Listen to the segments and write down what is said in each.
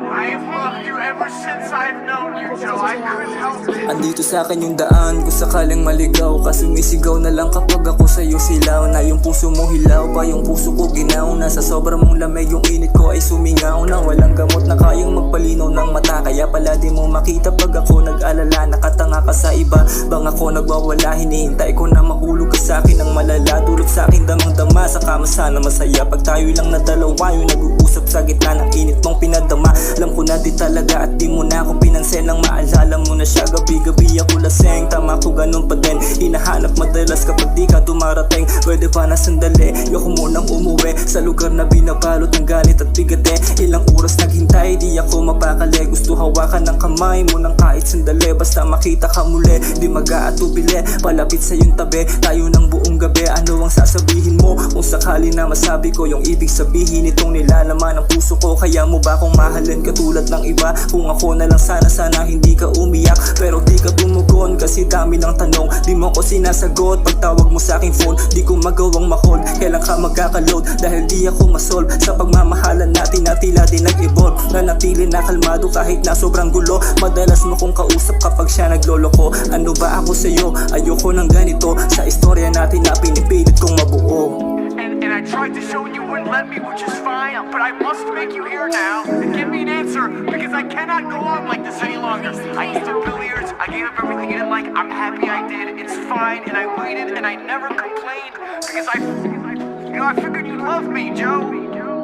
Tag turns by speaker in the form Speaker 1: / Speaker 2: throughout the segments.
Speaker 1: I have loved you ever since I've known you, Joe. I couldn't help it.
Speaker 2: Andito sa akin yung daan, kung sakaling maligaw ka, sumisigaw na lang kapag ako sa'yo silaw. Na yung puso mo hilaw pa, yung puso ko ginaw na. Sa sobrang mong lamig yung init ko ay sumingaw na. Walang gamot na kayang magpalinaw ng mata, kaya pala di mo makita pag ako nag-alala. Nakatanga ka sa iba, bang ako nagwawala. Hinihintay ko na mahulog ka sa akin ng malala. Dulot sa akin damang-dama, sa kama sana masaya. Pag tayo lang na dalawa, yung nag-uusap sa gitna ng init mong pinadama. Alam ko na di talaga at di mo na ako pinansin. Lang maalala mo na siya, gabi-gabi ako laseng. Tama ko ganun pa din, hinahanap madalas kapag di ka dumarating. Pwede ba na sandali, yoko munang umuwi sa lugar na binabalot ng galit at bigate. Ilang oras naghintay, di ako mapakali. Gusto hawakan ng kamay mo ng kahit sandali. Basta makita ka muli, di mag-aatubili. Palapit sa yung tabi, tayo ng buong gabi. Ano ang sasabihin mo kung sakali na masabi ko yung ibig sabihin itong nilalaman ng puso ko? Kaya mo ba akong mahalin katulad ng iba? Kung ako na lang sana hindi ka umiyak, pero di ka tumugon kasi dami ng tanong. Di mo ko sinasagot pag tawag mo sa aking phone. Di ko magawang ma-hold, kailan ka magkaka-load? Dahil di ako masolve sa pagmamahalan natin na tila din nag-evolve. Nanatili na kalmado kahit na sobrang gulo. Madalas mo kong kausap kapag siya nagloloko. Ano ba ako sa'yo? Ayoko ng ganito sa istorya natin na pinipilit kong mabuo.
Speaker 1: And I tried to show you wouldn't let me, which is fine. But I must make you here now and give me an answer, because I cannot go on like this any longer. I used to billiards, I gave up everything you didn't like. I'm happy I did, it's fine. And I waited and I never complained because I figured you loved me, Joe.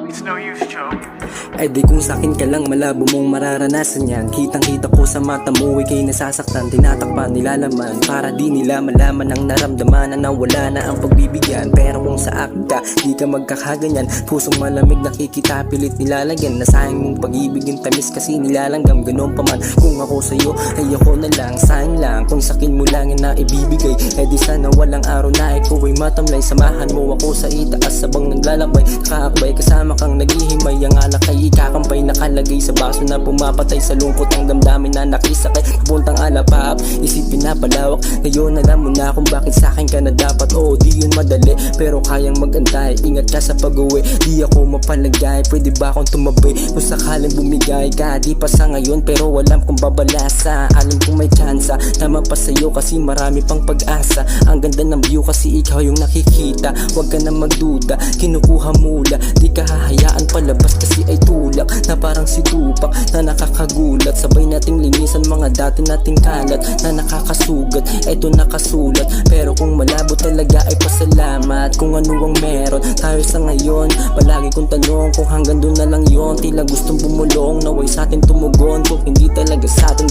Speaker 1: It's no use, Joe.
Speaker 3: Ay di kung sakin ka lang, malabo mong mararanasan yan. Kitang kita ko sa mata mo, ikay nasasaktan. Tinatakpan, nilalaman, para di nila malaman ang naramdaman na nawala na ang pagbibigyan. Pero kung sa akin ka, di ka magkakaganyan. Pusong malamig nakikita, pilit nilalagyan. Nasayang mong pag-ibig yung tamis kasi nilalanggam. Ganon pa man, kung ako sa'yo ay ako na lang. Sayang lang kung sakin mo lang yung naibibigay. Eh di sana walang araw na ikaw ay matamlay. Samahan mo ako sa itaas sabang naglalakbay. Nakaakbay kasama kang naghihimay. Ang alak ay ikakampay, nakalagay sa baso na pumapatay sa lungkot ang damdamin na nakisakay. Kapuntang alapap, isipin na palawak. Ngayon alam mo na kung bakit sa'kin ka na dapat. Oo, di yun madali, pero kayang mag-antay. Ingat ka sa pag-uwi, di ako mapalagay. Pwede ba akong tumabi kung sakaling bumigay ka? Di pa sa ngayon, pero alam kong babalasa. Alam kong may tsansa na mapasa'yo kasi marami pang pag-asa. Ang ganda ng view kasi ikaw yung nakikita. Huwag ka na magduda, kinukuha mula. Di ka hahayaan palabas kasi ay tulak na parang si Tupac na nakakagulat. Sabay nating linisan mga dati nating kalat na nakakasugat. Eto nakasulat, pero kung malabo talaga ay pasalamat. Kung ano ang meron tayo sa ngayon, palagi kong tanong kung hanggang doon na lang yon. Tila gustong bumulong, naway sa atin tumugon. Kung hindi talaga sa atin